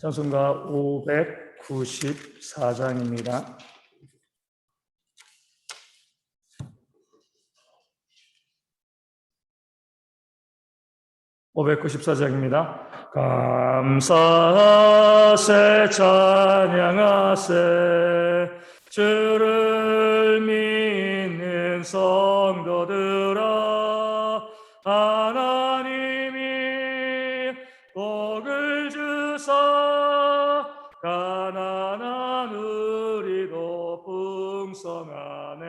찬송가 594장입니다. 감사하세 찬양하세 주를 믿는 성도들아 하나님이 복을 주사 가난한 우리도 풍성하네.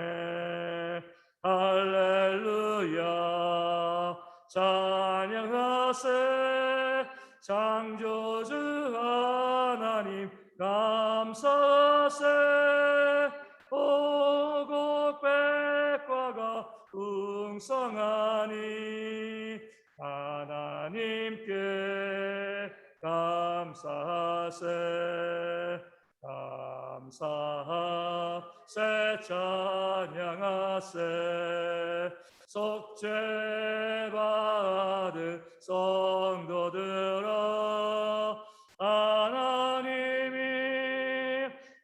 할렐루야 찬양하세 창조주 하나님 감사하세. 오곡백과가 풍성하니 하나님께 감사하세. 감사하세 찬양하세 속죄받은 성도들아 하나님이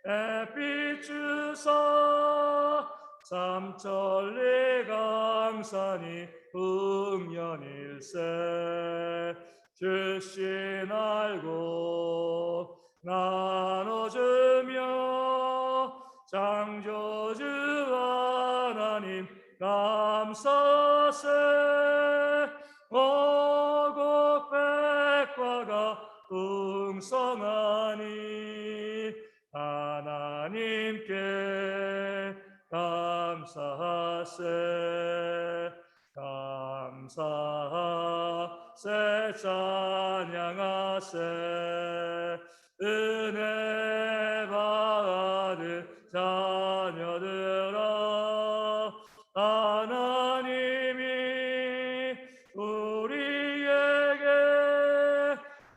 햇빛 주사 삼천리 강산이 풍년일세 주신 알고 나눠주며 창조주 하나님 감사하세. 오곡백과가 풍성하니 하나님께 감사하세. 감사하세 찬양하세 은혜 받은 자녀들아 하나님이 우리에게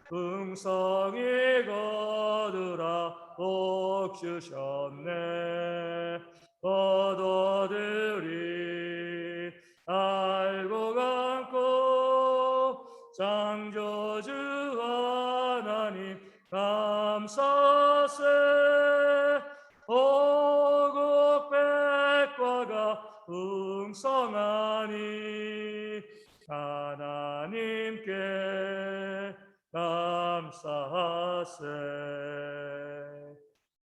풍성히 거두라 복 주셨네. 포도들이 알고 감고 창조주 하나님 감사하세. 오곡백과가 풍성하니 하나님께 감사하세.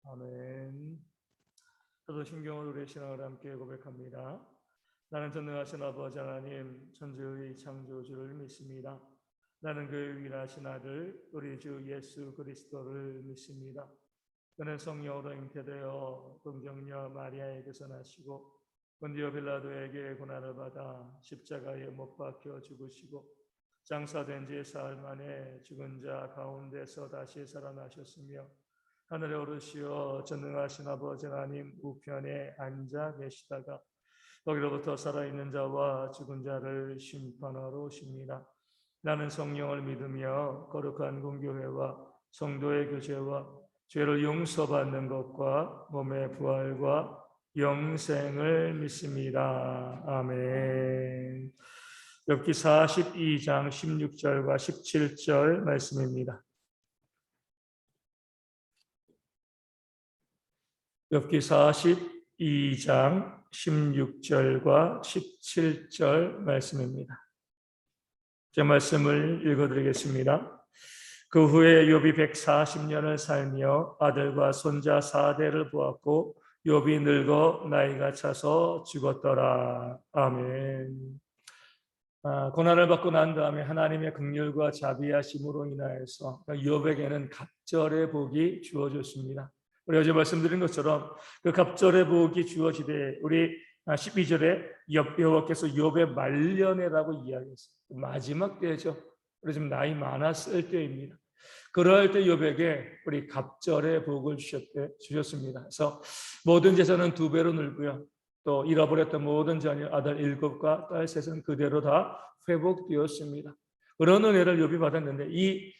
아멘. 사도신경으로 우리의 신앙을 함께 고백합니다. 나는 전능하신 아버지 하나님 천지의 창조주를 믿습니다. 나는 그의 위대하신 아들 우리 주 예수 그리스도를 믿습니다. 그는 성령으로 잉태되어 동정녀 마리아에게서 나시고 본디오 빌라도에게 고난을 받아 십자가에 못 박혀 죽으시고 장사된 지 사흘 만에 죽은 자 가운데서 다시 살아나셨으며 하늘에 오르시어 전능하신 아버지 하나님 우편에 앉아 계시다가 거기로부터 살아있는 자와 죽은 자를 심판하러 오십니다. 나는 성령을 믿으며 거룩한 공교회와 성도의 교제와 죄를 용서받는 것과 몸의 부활과 영생을 믿습니다. 아멘. 욥기 42장 16절과 17절 말씀입니다. 욥기 42장 16절과 17절 말씀입니다. 제 말씀을 읽어드리겠습니다. 그 후에 욥이 140년을 살며 아들과 손자 4대를 보았고 욥이 늙어 나이가 차서 죽었더라. 아멘. 고난을 받고 난 다음에 하나님의 긍휼과 자비하심으로 인하여서 욥에게는 갑절의 복이 주어졌습니다. 우리 어제 말씀드린 것처럼 그 갑절의 복이 주어지되 우리 12절에 여호와께서 욥의 말년에라고 이야기했어요. 마지막 때죠. 우리 지금 나이 많았을 때입니다. 그럴 때 욥에게 우리 갑절의 복을 주셨습니다. 그래서 모든 재산은 2배로 늘고요. 또 잃어버렸던 모든 자녀 아들 7과 딸 3은 그대로 다 회복되었습니다. 그런 은혜를 욥이 받았는데 이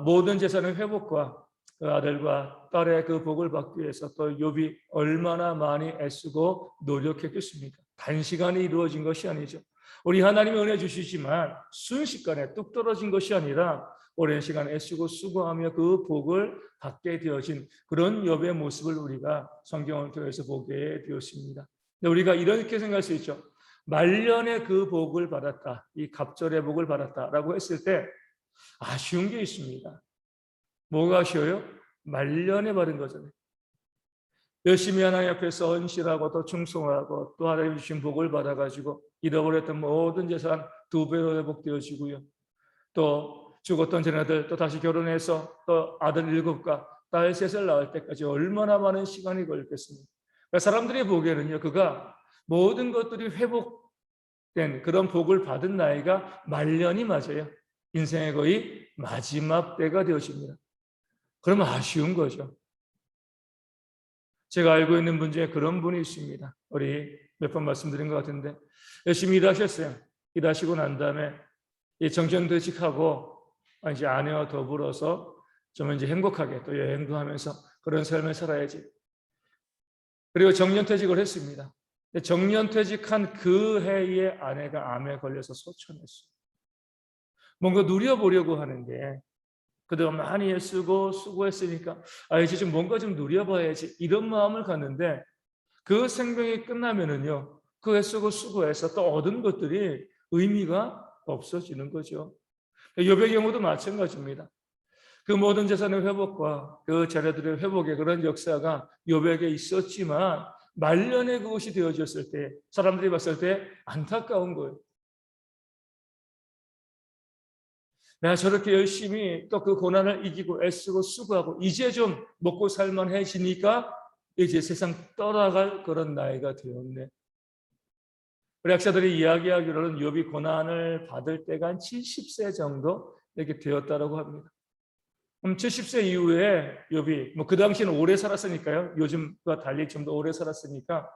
모든 재산의 회복과 그 아들과 딸의 그 복을 받기 위해서 또 욥이 얼마나 많이 애쓰고 노력했겠습니까? 단시간에 이루어진 것이 아니죠. 우리 하나님이 은혜 주시지만 순식간에 뚝 떨어진 것이 아니라 오랜 시간 애쓰고 수고하며 그 복을 받게 되어진 그런 욥의 모습을 우리가 성경을 통해서 보게 되었습니다. 우리가 이렇게 생각할 수 있죠. 말년에 그 복을 받았다, 이 갑절의 복을 받았다라고 했을 때 아쉬운 게 있습니다. 뭐가 아쉬워요? 말년에 받은 거잖아요. 열심히 하나님 앞에서 헌신하고 또 충성하고 또 하나님 주신 복을 받아가지고 잃어버렸던 모든 재산 2배로 회복되어지고요. 또 죽었던 자녀들 또 다시 결혼해서 또 아들 7과 딸 3을 낳을 때까지 얼마나 많은 시간이 걸렸겠습니까? 그러니까 사람들이 보기에는요, 그가 모든 것들이 회복된 그런 복을 받은 나이가 말년이 맞아요. 인생의 거의 마지막 때가 되어집니다. 그러면 아쉬운 거죠. 제가 알고 있는 분 중에 그런 분이 있습니다. 우리 몇 번 말씀드린 것 같은데 열심히 일하셨어요. 일하시고 난 다음에 정년퇴직하고 이제 아내와 더불어서 좀 이제 행복하게 또 여행도 하면서 그런 삶을 살아야지. 그리고 정년퇴직을 했습니다. 정년퇴직한 그 해에 아내가 암에 걸려서 소천했어요. 뭔가 누려보려고 하는데 그동안 많이 애쓰고 수고했으니까 이제 좀 뭔가 좀 누려봐야지 이런 마음을 갖는데 그 생명이 끝나면은요, 그 애쓰고 수고해서 또 얻은 것들이 의미가 없어지는 거죠. 욥의 경우도 마찬가지입니다. 그 모든 재산의 회복과 그 자녀들의 회복의 그런 역사가 욥에게 있었지만 말년에 그것이 되어졌을 때 사람들이 봤을 때 안타까운 거예요. 내가 저렇게 열심히 또 그 고난을 이기고 애쓰고 수고하고 이제 좀 먹고 살만해지니까 이제 세상 떠나갈 그런 나이가 되었네. 우리 학자들이 이야기하기로는 욥이 고난을 받을 때가 한 70세 정도 이렇게 되었다라고 합니다. 그럼 70세 이후에 욥이 그 당시는 오래 살았으니까요. 요즘과 달리 좀 더 오래 살았으니까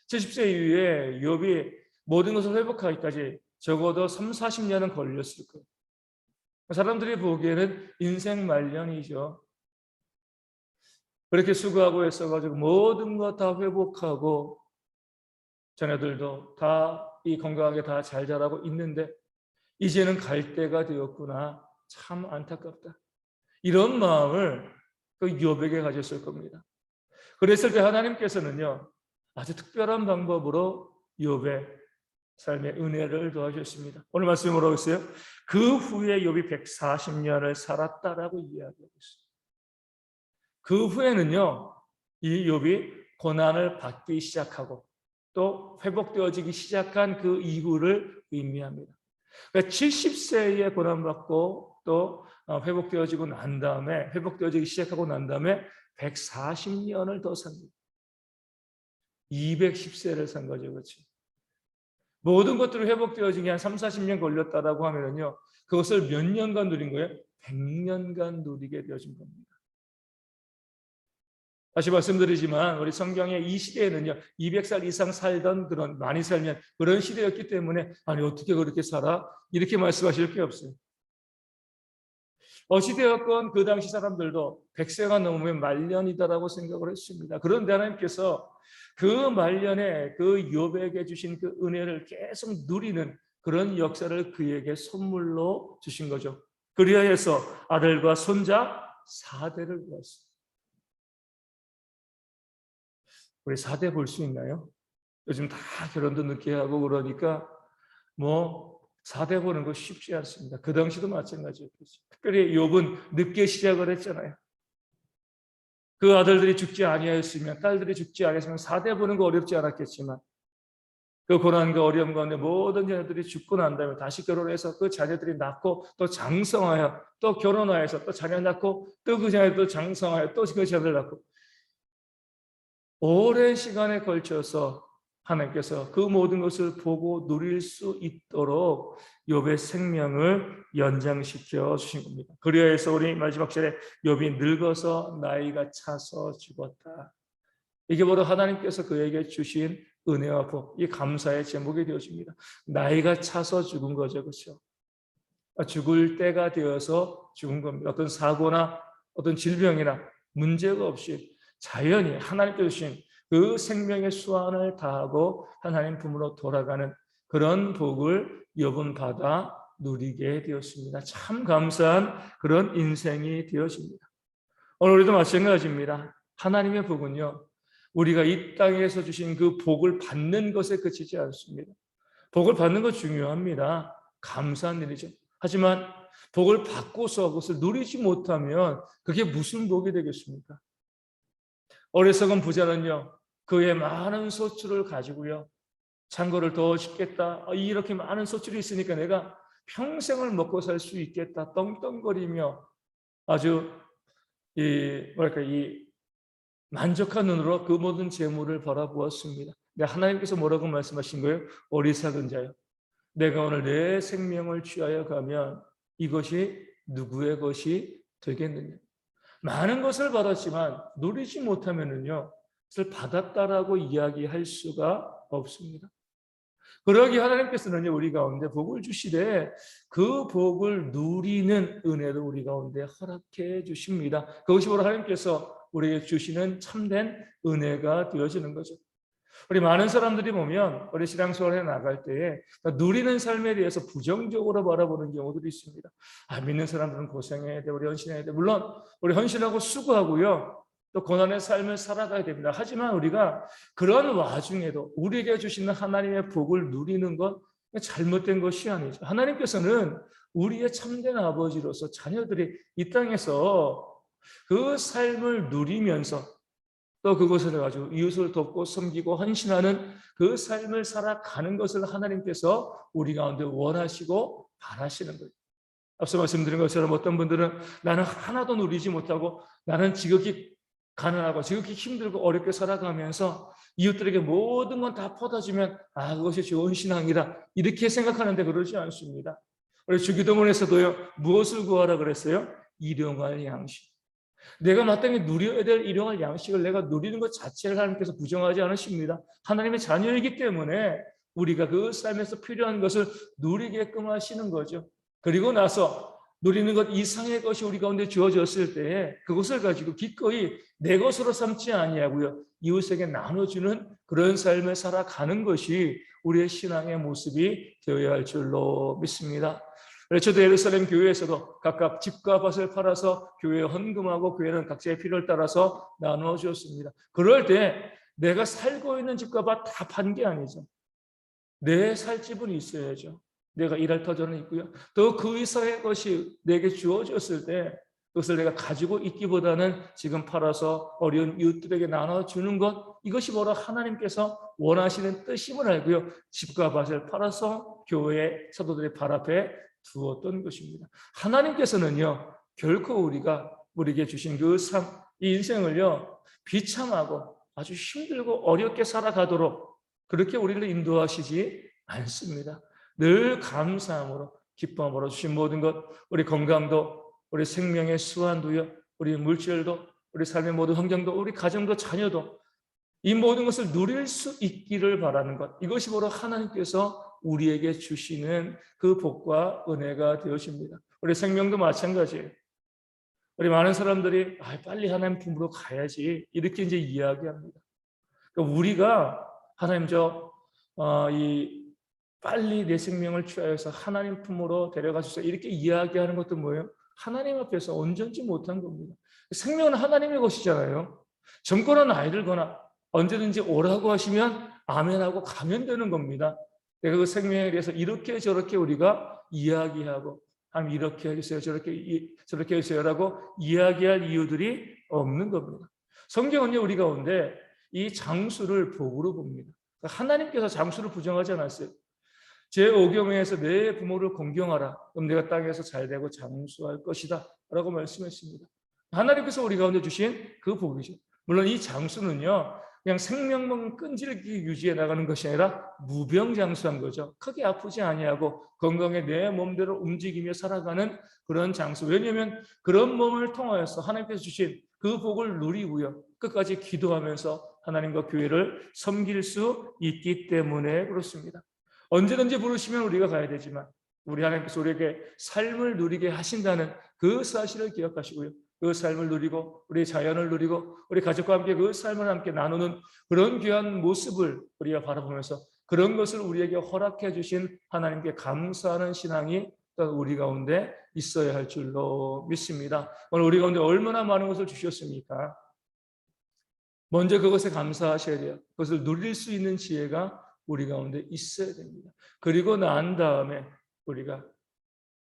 70세 이후에 욥이 모든 것을 회복하기까지 적어도 3, 40년은 걸렸을 거예요. 사람들이 보기에는 인생 말년이죠. 그렇게 수고하고 했어가지고 모든 것 다 회복하고 자녀들도 다 이 건강하게 다 잘 자라고 있는데 이제는 갈 때가 되었구나. 참 안타깝다. 이런 마음을 그 욥에게 가졌을 겁니다. 그랬을 때 하나님께서는요, 아주 특별한 방법으로 욥의 삶의 은혜를 도와주셨습니다. 오늘 말씀이 뭐라고 했어요? 그 후에 욥이 140년을 살았다라고 이야기하고 있습니다. 그 후에는요, 이 욥이 고난을 받기 시작하고 또 회복되어지기 시작한 그 이후를 의미합니다. 그러니까 70세에 고난받고 또 회복되어지고 난 다음에 회복되어지기 시작하고 난 다음에 140년을 더 산 거예요. 210세를 산 거죠. 그렇죠? 모든 것들이 회복되어지기 한 3, 40년 걸렸다라고 하면요. 그것을 몇 년간 누린 거예요? 100년간 누리게 되어진 겁니다. 다시 말씀드리지만 우리 성경의 이 시대에는요. 200살 이상 살던 그런 많이 살면 그런 시대였기 때문에 아니 어떻게 그렇게 살아? 이렇게 말씀하실 게 없어요. 어찌되었건 그 당시 사람들도 100세가 넘으면 말년이다라고 생각을 했습니다. 그런데 하나님께서 그 말년에 그 욥에게 주신 그 은혜를 계속 누리는 그런 역사를 그에게 선물로 주신 거죠. 그리하여서 아들과 손자 4대를 보았습니다. 우리 4대 볼 수 있나요? 요즘 다 결혼도 늦게 하고 그러니까 4대 보는 거 쉽지 않습니다. 그 당시도 마찬가지였겠죠. 특별히 욥은 늦게 시작을 했잖아요. 그 아들들이 죽지 아니하였으면 딸들이 죽지 아니했으면 4대 보는 거 어렵지 않았겠지만 그 고난과 어려움 가운데 모든 자녀들이 죽고 난 다음에 다시 결혼해서 그 자녀들이 낳고 또 장성하여 또 결혼하여서 또 자녀 낳고 또 그 자녀들 장성하여 또 그 자녀들 낳고 오랜 시간에 걸쳐서 하나님께서 그 모든 것을 보고 누릴 수 있도록 욥의 생명을 연장시켜 주신 겁니다. 그리하여서 우리 마지막 절에 욥이 늙어서 나이가 차서 죽었다. 이게 바로 하나님께서 그에게 주신 은혜와 복, 이 감사의 제목이 되어집니다. 나이가 차서 죽은 거죠, 그렇죠? 죽을 때가 되어서 죽은 겁니다. 어떤 사고나 어떤 질병이나 문제가 없이 자연히 하나님께서 주신 그 생명의 수완을 다하고 하나님 품으로 돌아가는 그런 복을 욥은 받아 누리게 되었습니다. 참 감사한 그런 인생이 되어집니다. 오늘 우리도 마찬가지입니다. 하나님의 복은요, 우리가 이 땅에서 주신 그 복을 받는 것에 그치지 않습니다. 복을 받는 거 중요합니다. 감사한 일이죠. 하지만 복을 받고서 그것을 누리지 못하면 그게 무슨 복이 되겠습니까? 어리석은 부자는요, 그의 많은 소출을 가지고요, 창고를 더 짓겠다. 이렇게 많은 소출이 있으니까 내가 평생을 먹고 살 수 있겠다. 떵떵거리며 아주 이 만족한 눈으로 그 모든 재물을 바라보았습니다. 근데 하나님께서 뭐라고 말씀하신 거예요? 어리석은 자요, 내가 오늘 내 생명을 취하여 가면 이것이 누구의 것이 되겠느냐? 많은 것을 받았지만 누리지 못하면은요, 그것을 받았다라고 이야기할 수가 없습니다. 그러기 하나님께서는 우리 가운데 복을 주시되 그 복을 누리는 은혜를 우리 가운데 허락해 주십니다. 그것이 바로 하나님께서 우리에게 주시는 참된 은혜가 되어지는 거죠. 우리 많은 사람들이 보면 우리 신앙생활에 나갈 때에 누리는 삶에 대해서 부정적으로 바라보는 경우들이 있습니다. 믿는 사람들은 고생해야 돼, 우리 헌신해야 돼. 물론 우리 헌신하고 수고하고요, 또 고난의 삶을 살아가야 됩니다. 하지만 우리가 그런 와중에도 우리에게 주시는 하나님의 복을 누리는 것 잘못된 것이 아니죠. 하나님께서는 우리의 참된 아버지로서 자녀들이 이 땅에서 그 삶을 누리면서 또 그것을 가지고 이웃을 돕고 섬기고 헌신하는 그 삶을 살아가는 것을 하나님께서 우리 가운데 원하시고 바라시는 거예요. 앞서 말씀드린 것처럼 어떤 분들은 나는 하나도 누리지 못하고 나는 지극히 가난하고 지극히 힘들고 어렵게 살아가면서 이웃들에게 모든 건 다 퍼다주면 그것이 좋은 신앙이다, 이렇게 생각하는데 그러지 않습니다. 우리 주기도문에서도요, 무엇을 구하라 그랬어요? 일용할 양식. 내가 마땅히 누려야 될 일용할 양식을 내가 누리는 것 자체를 하나님께서 부정하지 않으십니다. 하나님의 자녀이기 때문에 우리가 그 삶에서 필요한 것을 누리게끔 하시는 거죠. 그리고 나서 누리는 것 이상의 것이 우리 가운데 주어졌을 때에 그것을 가지고 기꺼이 내 것으로 삼지 아니하고요, 이웃에게 나눠주는 그런 삶을 살아가는 것이 우리의 신앙의 모습이 되어야 할 줄로 믿습니다. 저도 예루살렘 교회에서도 각각 집과 밭을 팔아서 교회에 헌금하고 교회는 각자의 필요를 따라서 나누어 주었습니다. 그럴 때 내가 살고 있는 집과 밭 다 판 게 아니죠. 내 살 집은 있어야죠. 내가 일할 터전은 있고요. 또 그 이상의 것이 내게 주어졌을 때 그것을 내가 가지고 있기보다는 지금 팔아서 어려운 이웃들에게 나눠주는 것, 이것이 바로 하나님께서 원하시는 뜻임을 알고요, 집과 밭을 팔아서 교회 사도들의 발 앞에 두었던 것입니다. 하나님께서는요, 결코 우리에게 주신 그 삶, 이 인생을요, 비참하고 아주 힘들고 어렵게 살아가도록 그렇게 우리를 인도하시지 않습니다. 늘 감사함으로 기쁨으로 주신 모든 것, 우리 건강도, 우리 생명의 수완도요, 우리 물질도, 우리 삶의 모든 환경도, 우리 가정도, 자녀도, 이 모든 것을 누릴 수 있기를 바라는 것, 이것이 바로 하나님께서 우리에게 주시는 그 복과 은혜가 되어집니다. 우리 생명도 마찬가지예요. 우리 많은 사람들이 빨리 하나님 품으로 가야지, 이렇게 이제 이야기합니다. 그러니까 우리가 하나님 빨리 내 생명을 취하여서 하나님 품으로 데려가 주세요, 이렇게 이야기하는 것도 뭐예요? 하나님 앞에서 온전치 못한 겁니다. 생명은 하나님의 것이잖아요. 젊거나 나이 들거나 언제든지 오라고 하시면 아멘하고 가면 되는 겁니다. 내가 그 생명에 대해서 이렇게 저렇게 우리가 이야기하고 하나님 이렇게 해주세요, 저렇게 해주세요라고 이야기할 이유들이 없는 겁니다. 성경은요, 우리 가운데 이 장수를 복으로 봅니다. 하나님께서 장수를 부정하지 않았어요. 제5경에서 내 부모를 공경하라, 그럼 내가 땅에서 잘되고 장수할 것이다 라고 말씀했습니다. 하나님께서 우리 가운데 주신 그 복이죠. 물론 이 장수는요, 그냥 생명만 끈질기게 유지해 나가는 것이 아니라 무병장수한 거죠. 크게 아프지 아니하고 건강에 내 몸대로 움직이며 살아가는 그런 장수. 왜냐하면 그런 몸을 통하여서 하나님께서 주신 그 복을 누리고요, 끝까지 기도하면서 하나님과 교회를 섬길 수 있기 때문에 그렇습니다. 언제든지 부르시면 우리가 가야 되지만 우리 하나님께서 우리에게 삶을 누리게 하신다는 그 사실을 기억하시고요, 그 삶을 누리고 우리 자연을 누리고 우리 가족과 함께 그 삶을 함께 나누는 그런 귀한 모습을 우리가 바라보면서 그런 것을 우리에게 허락해 주신 하나님께 감사하는 신앙이 또한 우리 가운데 있어야 할 줄로 믿습니다. 오늘 우리 가운데 얼마나 많은 것을 주셨습니까? 먼저 그것에 감사하셔야 돼요. 그것을 누릴 수 있는 지혜가 우리 가운데 있어야 됩니다. 그리고 난 다음에 우리가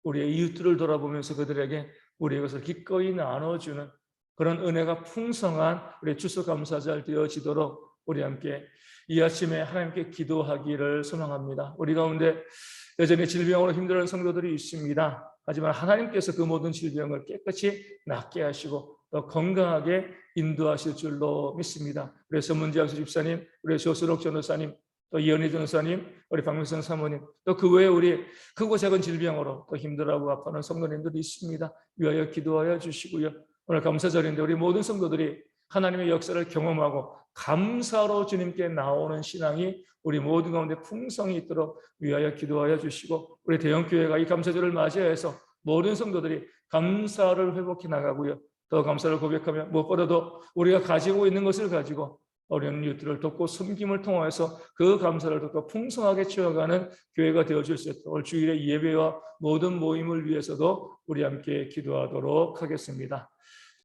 우리의 이웃들을 돌아보면서 그들에게 우리의 것을 기꺼이 나눠주는 그런 은혜가 풍성한 우리 추수감사절 되어지도록 우리 함께 이 아침에 하나님께 기도하기를 소망합니다. 우리 가운데 여전히 질병으로 힘들어하는 성도들이 있습니다. 하지만 하나님께서 그 모든 질병을 깨끗이 낫게 하시고 더 건강하게 인도하실 줄로 믿습니다. 우리 전문지학수 집사님, 우리 조수록 전도사님, 또 이현희 전도사님, 우리 박명성 사모님, 또 그 외에 우리 크고 작은 질병으로 또 힘들어하고 아파하는 성도님들이 있습니다. 위하여 기도하여 주시고요. 오늘 감사절인데 우리 모든 성도들이 하나님의 역사를 경험하고 감사로 주님께 나오는 신앙이 우리 모두 가운데 풍성히 있도록 위하여 기도하여 주시고, 우리 대형교회가 이 감사절을 맞이해서 모든 성도들이 감사를 회복해 나가고요. 더 감사를 고백하며 무엇보다도 우리가 가지고 있는 것을 가지고 어려운 이웃들을 돕고 섬김을 통해서 그 감사를 더 풍성하게 채워가는 교회가 되어줄 수 있도록 올 주일의 예배와 모든 모임을 위해서도 우리 함께 기도하도록 하겠습니다.